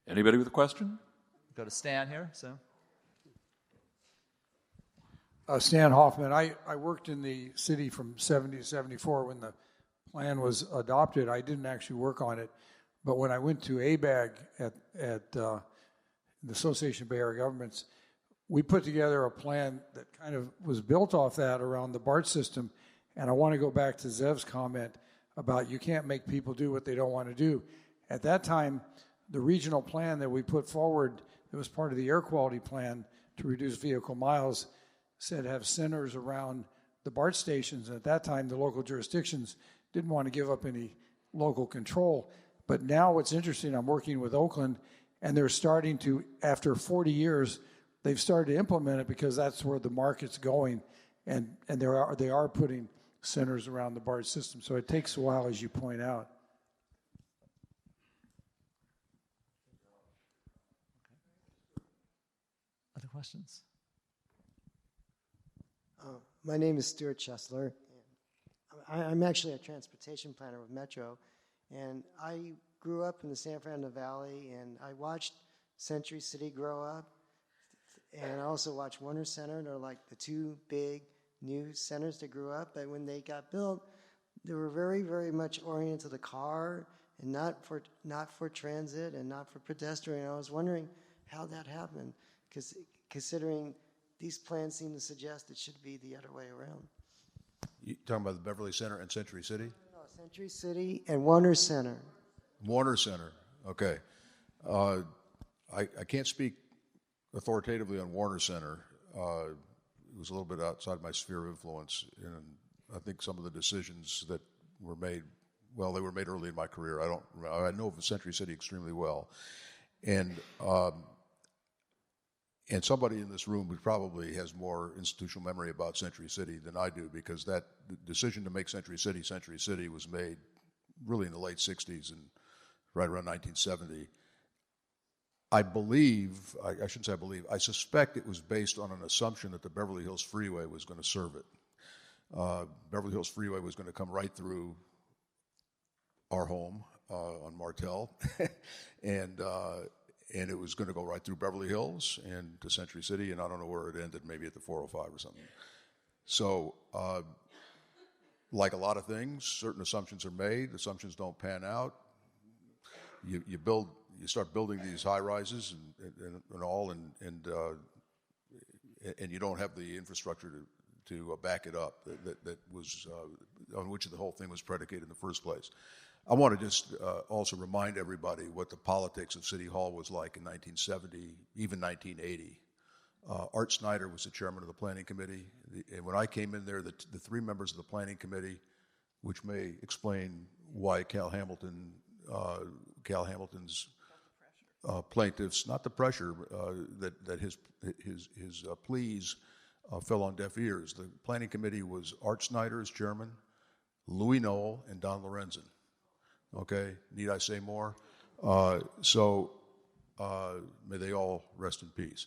Anybody with a question? Go to Stan here. So, Stan Hoffman. I worked in the city from 70 to 74 when the plan was adopted. I didn't actually work on it, but when I went to ABAG at the Association of Bay Area Governments, we put together a plan that kind of was built off that around the BART system. And I want to go back to Zev's comment about you can't make people do what they don't want to do. At that time, the regional plan that we put forward, that was part of the air quality plan to reduce vehicle miles, said have centers around the BART stations. And at that time, the local jurisdictions didn't want to give up any local control. But now what's interesting, I'm working with Oakland, and they're starting to, after 40 years, they've started to implement it because that's where the market's going. And they are putting centers around the BART system. So it takes a while, as you point out. other questions? My name is Stuart Chesler. I'm actually a transportation planner with Metro, and I grew up in the San Fernando Valley, and I watched Century City grow up, and I also watched Warner Center. They're like the two big new centers that grew up, but when they got built, they were very, very much oriented to the car and not for transit and not for pedestrian. I was wondering how that happened, because considering these plans seem to suggest it should be the other way around. You talking about the Beverly Center and Century City? No, Century City and Warner Center. Warner Center, okay. I can't speak authoritatively on Warner Center. It was a little bit outside my sphere of influence, and I think some of the decisions that were made, well, they were made early in my career. I know of Century City extremely well, and somebody in this room who probably has more institutional memory about Century City than I do, because that decision to make Century City was made really in the late 60s and right around 1970. I believe, I shouldn't say I believe, I suspect it was based on an assumption that the Beverly Hills Freeway was going to serve it. Beverly Hills Freeway was going to come right through our home on Martel, and it was going to go right through Beverly Hills and to Century City, and I don't know where it ended, maybe at the 405 or something. So, like a lot of things, certain assumptions are made, assumptions don't pan out. You start building these high rises and all, and you don't have the infrastructure to back it up that was on which the whole thing was predicated in the first place. I want to just also remind everybody what the politics of City Hall was like in 1970, even 1980. Art Snyder was the chairman of the planning committee, and when I came in there, the three members of the planning committee, which may explain why Cal Hamilton's plaintiffs, not the pressure, that his pleas fell on deaf ears. The planning committee was Art Snyder as chairman, Louis Knoll, and Don Lorenzen. Okay, need I say more? May they all rest in peace.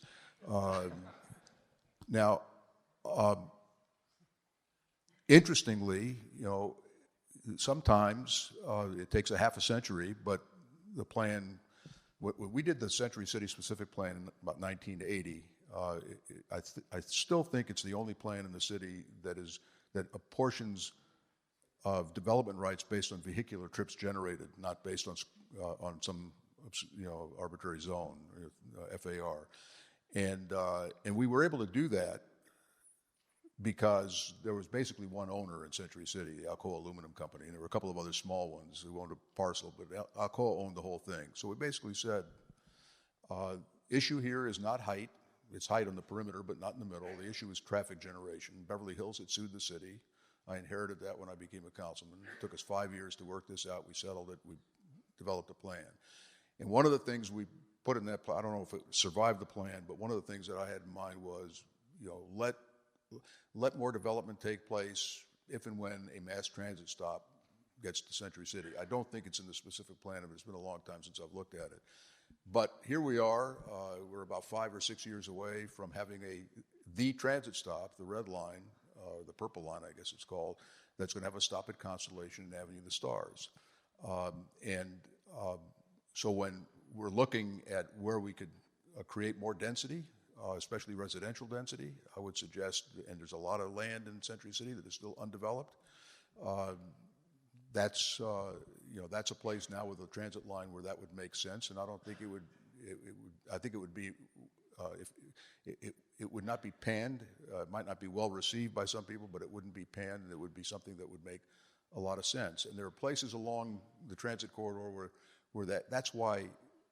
Now, interestingly, sometimes it takes a half a century, but the plan, when we did the Century City specific plan in about 1980, I still think it's the only plan in the city that apportions of development rights based on vehicular trips generated, not based on some arbitrary zone, FAR, and we were able to do that because there was basically one owner in Century City, the Alcoa Aluminum Company, and there were a couple of other small ones who owned a parcel, but Alcoa owned the whole thing. So we basically said, issue here is not height. It's height on the perimeter, but not in the middle. The issue is traffic generation. Beverly Hills had sued the city. I inherited that when I became a councilman. It took us 5 years to work this out. We settled it. We developed a plan. And one of the things we put in that plan, I don't know if it survived the plan, but one of the things that I had in mind was, let more development take place if and when a mass transit stop gets to Century City. I don't think it's in the specific plan, but it's been a long time since I've looked at it. But here we are. We're about 5 or 6 years away from having the transit stop, the red line, the purple line, I guess it's called, that's going to have a stop at Constellation and Avenue of the Stars. So when we're looking at where we could create more density, especially residential density. I would suggest, and there's a lot of land in Century City that is still undeveloped. That's that's a place now with a transit line where that would make sense, and I don't think it would. I think it would be if it would not be panned. It might not be well received by some people, but it wouldn't be panned, and it would be something that would make a lot of sense. And there are places along the transit corridor where that's why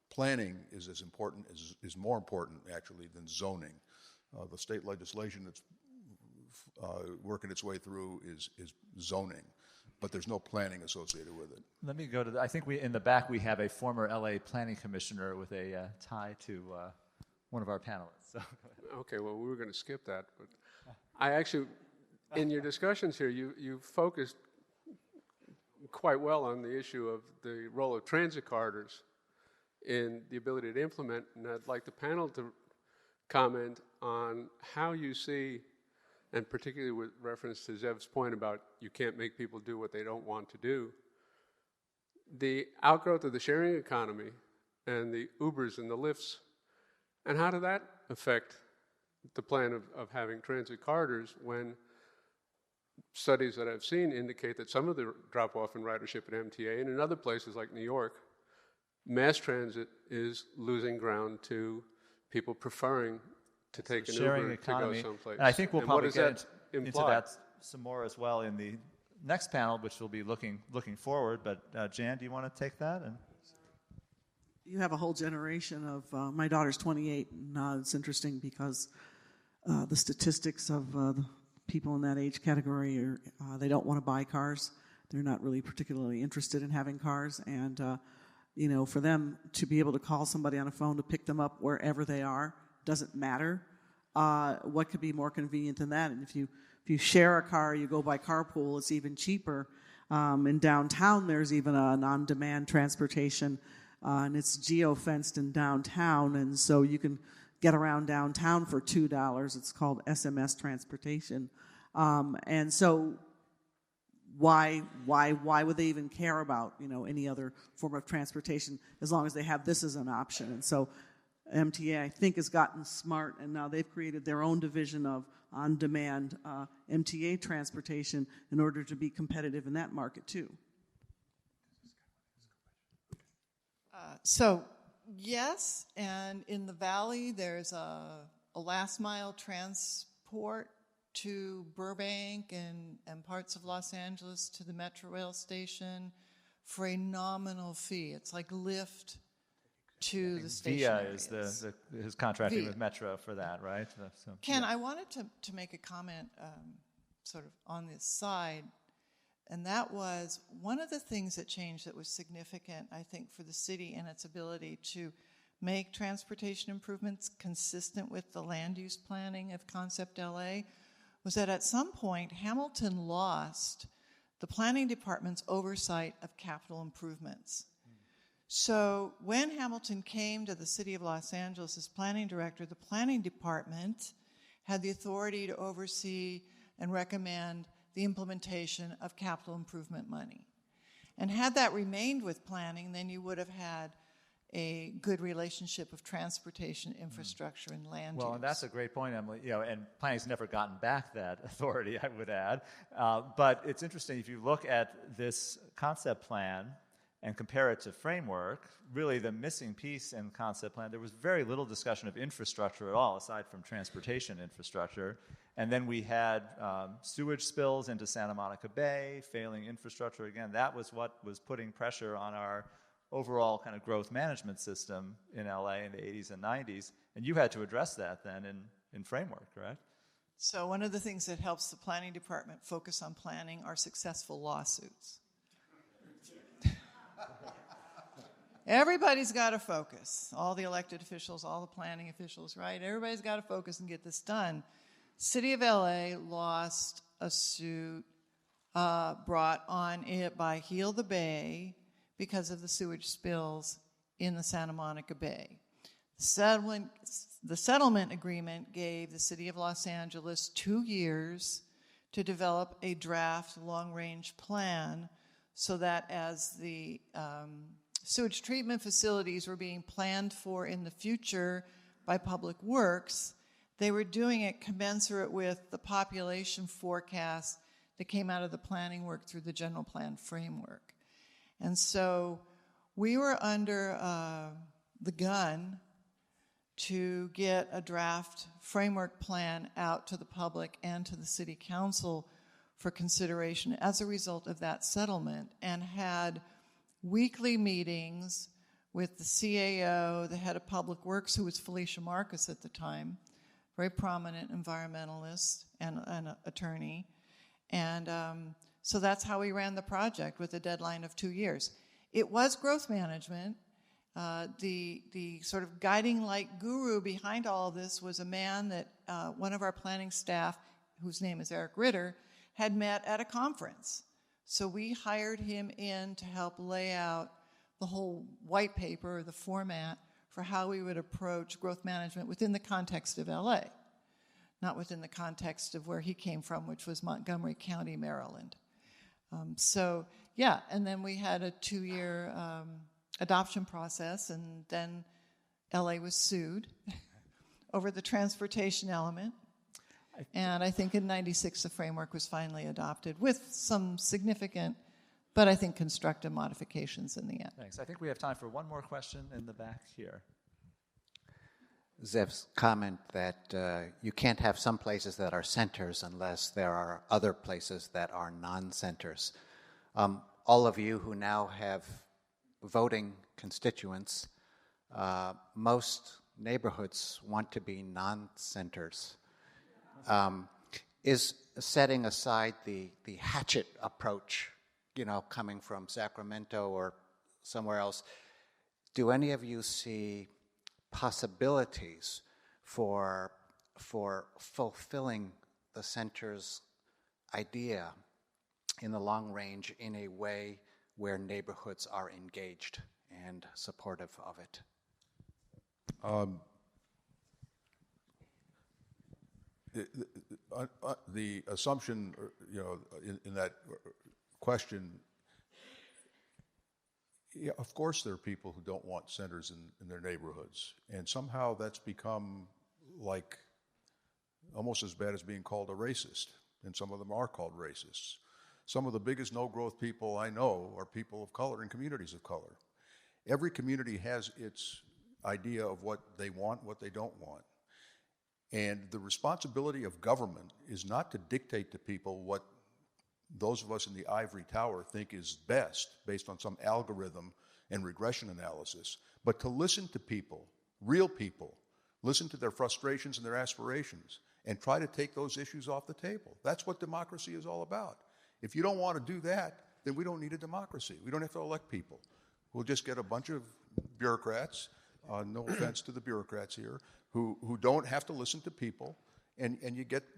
planning is as important is more important actually than zoning. The state legislation that's working its way through is zoning, but there's no planning associated with it. Let me go to I think in the back we have a former LA planning commissioner with a tie to one of our panelists. So. Okay, well, we were going to skip that, but I actually, in your discussions here, you focused quite well on the issue of the role of transit corridors in the ability to implement, and I'd like the panel to comment on how you see, and particularly with reference to Zev's point about you can't make people do what they don't want to do, the outgrowth of the sharing economy and the Ubers and the Lyfts, and how did that affect the plan of having transit corridors when studies that I've seen indicate that some of the drop-off in ridership at MTA and in other places like New York, mass transit is losing ground to people preferring to take an sharing Uber economy. to go someplace. And I think we'll and probably what get does into imply? that some more as well in the next panel, which will be looking forward. But Jan, do you want to take that? And you have a whole generation of, my daughter's 28, and it's interesting because the statistics of the people in that age category are, they don't want to buy cars. They're not really particularly interested in having cars. And, for them to be able to call somebody on a phone to pick them up wherever they are doesn't matter. What could be more convenient than that? And if you share a car, you go by carpool, it's even cheaper. In downtown, there's even a on-demand transportation, and it's geo-fenced in downtown, and so you can get around downtown for $2. It's called SMS transportation. And so why would they even care about, any other form of transportation as long as they have this as an option? And so MTA, I think, has gotten smart, and now they've created their own division of on-demand MTA transportation in order to be competitive in that market, too. So, yes, and in the valley, there's a last-mile transport to Burbank and parts of Los Angeles to the Metro Rail station for a nominal fee. It's like Lyft to the station. Via areas. is his contracting Via. with Metro for that, right? So, Ken, yeah. I wanted to make a comment sort of on this side, and that was one of the things that changed that was significant, I think, for the city and its ability to make transportation improvements consistent with the land use planning of Concept LA was that at some point Hamilton lost the planning department's oversight of capital improvements. So when Hamilton came to the city of Los Angeles as planning director, the planning department had the authority to oversee and recommend the implementation of capital improvement money. And had that remained with planning, then you would have had a good relationship of transportation, infrastructure, and land use. Well, and that's a great point, Emily. And planning's never gotten back that authority, I would add. But it's interesting, if you look at this concept plan and compare it to framework, really the missing piece in concept plan, there was very little discussion of infrastructure at all, aside from transportation infrastructure. And then we had sewage spills into Santa Monica Bay, failing infrastructure. Again, that was what was putting pressure on our overall kind of growth management system in LA in the 80s and 90s. And you had to address that then in framework, correct? So one of the things that helps the planning department focus on planning are successful lawsuits. Everybody's got to focus. All the elected officials, all the planning officials, right? Everybody's got to focus and get this done. City of LA lost a suit brought on it by Heal the Bay because of the sewage spills in the Santa Monica Bay. The settlement agreement gave the City of Los Angeles 2 years to develop a draft long-range plan so that as the sewage treatment facilities were being planned for in the future by Public Works, they were doing it commensurate with the population forecast that came out of the planning work through the general plan framework. And so we were under the gun to get a draft framework plan out to the public and to the city council for consideration as a result of that settlement, and had weekly meetings with the CAO, the head of Public Works, who was Felicia Marcus at the time, very prominent environmentalist and an attorney. And so that's how we ran the project with a deadline of 2 years. It was growth management. The sort of guiding light guru behind all of this was a man that one of our planning staff, whose name is Eric Ritter, had met at a conference. So we hired him in to help lay out the whole white paper, or the format, for how we would approach growth management within the context of LA, not within the context of where he came from, which was Montgomery County, Maryland. So, yeah, and then we had a 2-year adoption process, and then LA was sued over the transportation element. And I think in '96 the framework was finally adopted with some significant, but I think constructive modifications in the end. Thanks. I think we have time for one more question in the back here. Zev's comment that you can't have some places that are centers unless there are other places that are non-centers. All of you who now have voting constituents, most neighborhoods want to be non-centers. Is setting aside the hatchet approach, coming from Sacramento or somewhere else, do any of you see possibilities for fulfilling the center's idea in the long range in a way where neighborhoods are engaged and supportive of it? The assumption, in that question, yeah, of course there are people who don't want centers in their neighborhoods, and somehow that's become like almost as bad as being called a racist, and some of them are called racists. Some of the biggest no-growth people I know are people of color and communities of color. Every community has its idea of what they want, what they don't want. And the responsibility of government is not to dictate to people what those of us in the ivory tower think is best based on some algorithm and regression analysis, but to listen to people, real people, listen to their frustrations and their aspirations, and try to take those issues off the table. That's what democracy is all about. If you don't want to do that, then we don't need a democracy. We don't have to elect people. We'll just get a bunch of bureaucrats, no offense to the bureaucrats here, who don't have to listen to people, and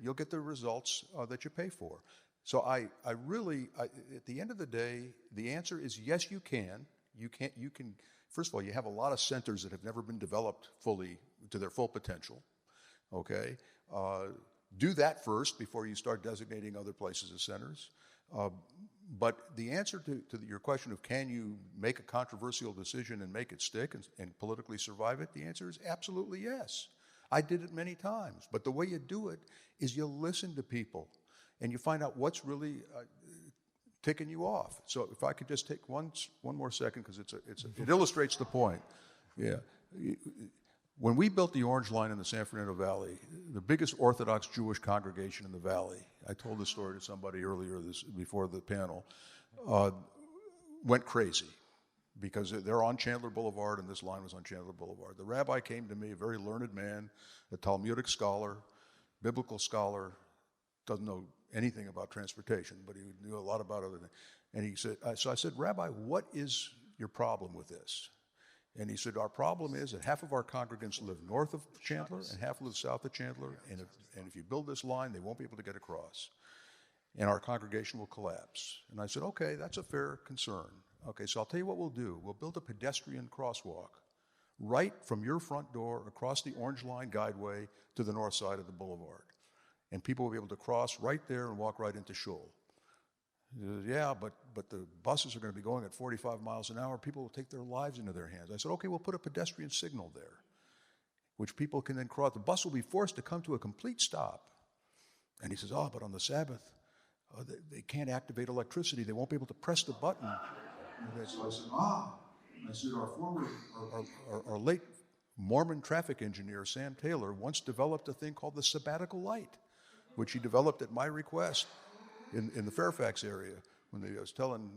you'll get the results that you pay for. So I really, at the end of the day, the answer is yes, you can. You can. First of all, you have a lot of centers that have never been developed fully to their full potential. Okay, do that first before you start designating other places as centers. But the answer to your question of can you make a controversial decision and make it stick and politically survive it, the answer is absolutely yes. I did it many times. But the way you do it is you listen to people and you find out what's really ticking you off. So if I could just take one more second, because it illustrates the point. Yeah. When we built the Orange Line in the San Fernando Valley, the biggest Orthodox Jewish congregation in the valley, I told this story to somebody earlier before the panel, went crazy because they're on Chandler Boulevard and this line was on Chandler Boulevard. The rabbi came to me, a very learned man, a Talmudic scholar, biblical scholar, doesn't know anything about transportation, but he knew a lot about other things. And he said, so I said, Rabbi, what is your problem with this? And he said, our problem is that half of our congregants live north of Chandler and half live south of Chandler, and if you build this line, they won't be able to get across. And our congregation will collapse. And I said, okay, that's a fair concern. Okay, so I'll tell you what we'll do. We'll build a pedestrian crosswalk right from your front door across the Orange Line guideway to the north side of the boulevard. And people will be able to cross right there and walk right into Shul. He says, yeah, but the buses are going to be going at 45 miles an hour. People will take their lives into their hands. I said, okay, we'll put a pedestrian signal there, which people can then cross. The bus will be forced to come to a complete stop. And he says, oh, but on the Sabbath, they can't activate electricity. They won't be able to press the button. And so I said, I said, our late Mormon traffic engineer, Sam Taylor, once developed a thing called the sabbatical light, which he developed at my request in the Fairfax area. When I was telling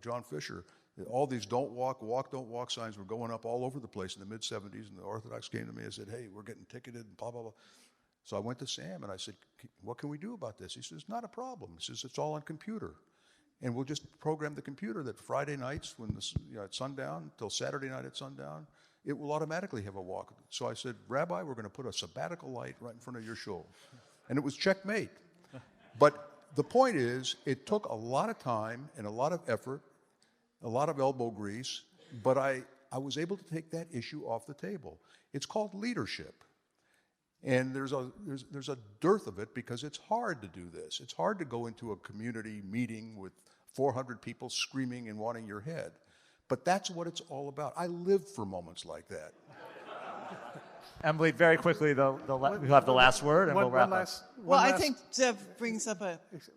John Fisher, that all these don't walk, don't walk signs were going up all over the place in the mid-'70s, and the Orthodox came to me and said, hey, we're getting ticketed and blah, blah, blah. So I went to Sam and I said, what can we do about this? He says, not a problem. He says, it's all on computer. And we'll just program the computer that Friday nights when at sundown till Saturday night at sundown, it will automatically have a walk. So I said, Rabbi, we're going to put a sabbatical light right in front of your shul. And it was checkmate. But the point is, it took a lot of time and a lot of effort, a lot of elbow grease, but I was able to take that issue off the table. It's called leadership. And there's a dearth of it because it's hard to do this. It's hard to go into a community meeting with 400 people screaming and wanting your head. But that's what it's all about. I live for moments like that. Emily, very quickly, we'll have the last word, and we'll wrap up. I think Deb brings up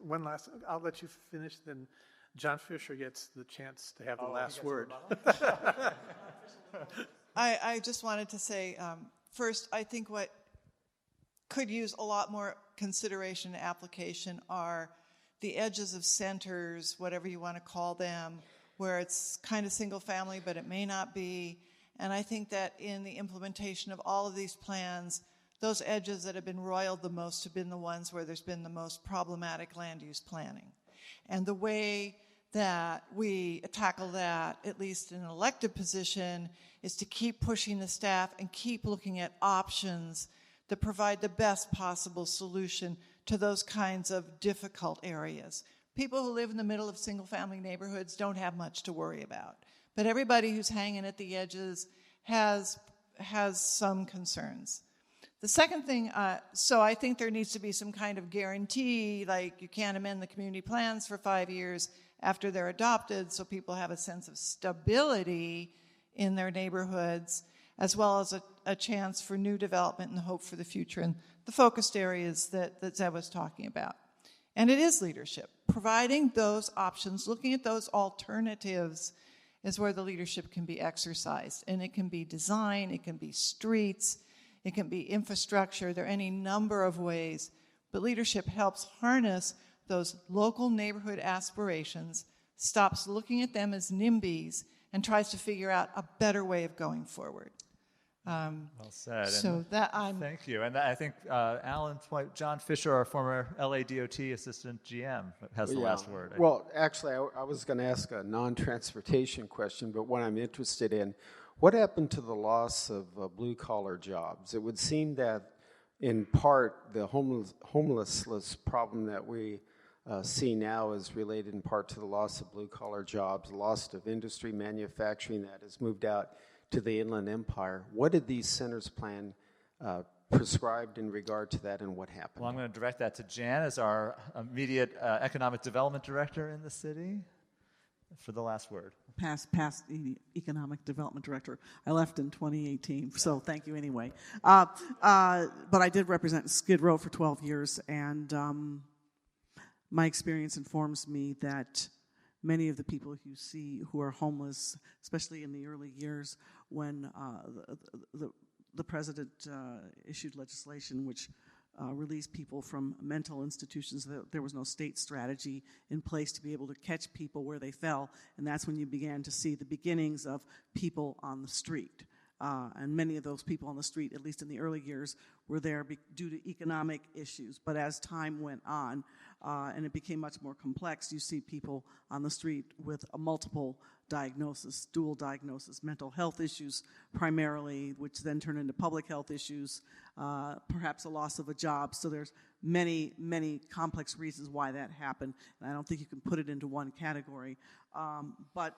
one last. I'll let you finish. Then John Fisher gets the chance to have the last word. I just wanted to say, first, I think what could use a lot more consideration and application are the edges of centers, whatever you want to call them, where it's kind of single family, but it may not be. And I think that in the implementation of all of these plans, those edges that have been roiled the most have been the ones where there's been the most problematic land use planning. And the way that we tackle that, at least in an elected position, is to keep pushing the staff and keep looking at options that provide the best possible solution to those kinds of difficult areas. People who live in the middle of single-family neighborhoods don't have much to worry about. But everybody who's hanging at the edges has some concerns. The second thing, so I think there needs to be some kind of guarantee, like you can't amend the community plans for 5 years after they're adopted, so people have a sense of stability in their neighborhoods, as well as a chance for new development and hope for the future, and the focused areas that Zeb was talking about. And it is leadership. Providing those options, looking at those alternatives, is where the leadership can be exercised. And it can be design, it can be streets, it can be infrastructure. There are any number of ways. But leadership helps harness those local neighborhood aspirations, stops looking at them as NIMBYs, and tries to figure out a better way of going forward. Well said. So thank you. And I think John Fisher, our former LA DOT assistant GM, has the last word. Well, actually, I was going to ask a non-transportation question, but what I'm interested in, what happened to the loss of blue-collar jobs? It would seem that, in part, the homelessness problem that we see now is related in part to the loss of blue-collar jobs, the loss of industry manufacturing that has moved out to the Inland Empire. What did these centers plan prescribed in regard to that, and what happened? Well, I'm going to direct that to Jan as our immediate economic development director in the city for the last word. Past economic development director. I left in 2018, so thank you anyway. But I did represent Skid Row for 12 years, and my experience informs me that many of the people you see who are homeless, especially in the early years when the president issued legislation which released people from mental institutions, there was no state strategy in place to be able to catch people where they fell, and that's when you began to see the beginnings of people on the street. And many of those people on the street, at least in the early years, were there due to economic issues. But as time went on, and it became much more complex, you see people on the street with a multiple diagnosis, dual diagnosis, mental health issues primarily, which then turn into public health issues, perhaps a loss of a job. So there's many, many complex reasons why that happened, and I don't think you can put it into one category. But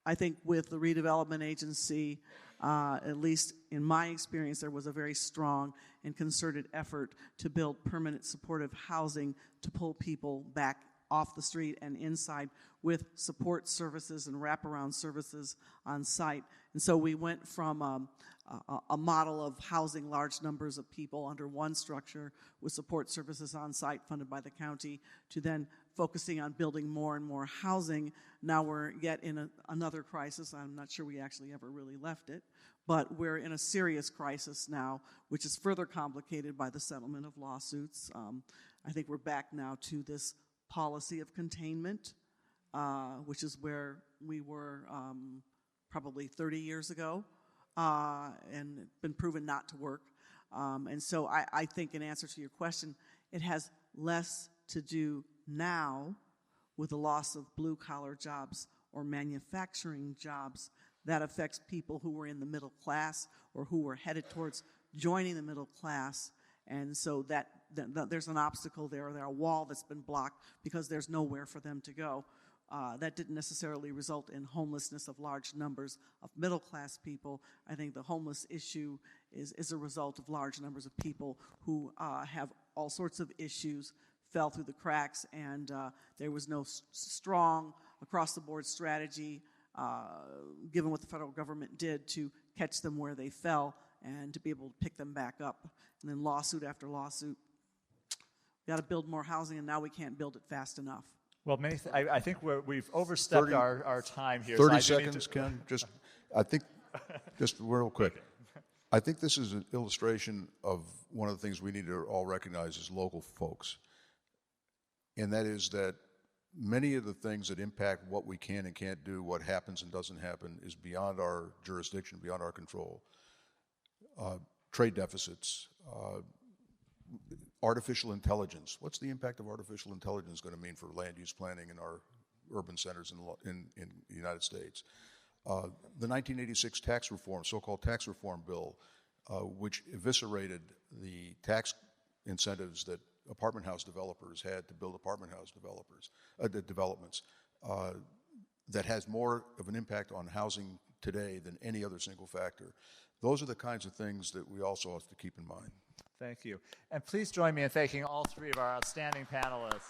I think with the redevelopment agency, at least in my experience, there was a very strong and concerted effort to build permanent supportive housing to pull people back off the street and inside with support services and wraparound services on site. And so we went from a model of housing large numbers of people under one structure with support services on site funded by the county to then focusing on building more and more housing. Now we're yet in another crisis. I'm not sure we actually ever really left it, but we're in a serious crisis now, which is further complicated by the settlement of lawsuits. I think we're back now to this policy of containment, which is where we were probably 30 years ago, and been proven not to work. And so I think in answer to your question, it has less to do now with the loss of blue-collar jobs or manufacturing jobs that affects people who were in the middle class or who were headed towards joining the middle class. And so that there's an obstacle there, a wall that's been blocked because there's nowhere for them to go. That didn't necessarily result in homelessness of large numbers of middle-class people. I think the homeless issue is a result of large numbers of people who have all sorts of issues, fell through the cracks, and there was no strong across-the-board strategy given what the federal government did to catch them where they fell and to be able to pick them back up. And then lawsuit after lawsuit. We got to build more housing, and now we can't build it fast enough. Well, I think we've overstepped our time here. 30 seconds, Ken? Just real quick. I think this is an illustration of one of the things we need to all recognize as local folks. And that is that many of the things that impact what we can and can't do, what happens and doesn't happen, is beyond our jurisdiction, beyond our control. Trade deficits, artificial intelligence. What's the impact of artificial intelligence going to mean for land use planning in our urban centers in the United States? The 1986 tax reform, so-called tax reform bill, which eviscerated the tax incentives that apartment house developers had to build apartment house developments, that has more of an impact on housing today than any other single factor. Those are the kinds of things that we also have to keep in mind. Thank you. And please join me in thanking all three of our outstanding panelists.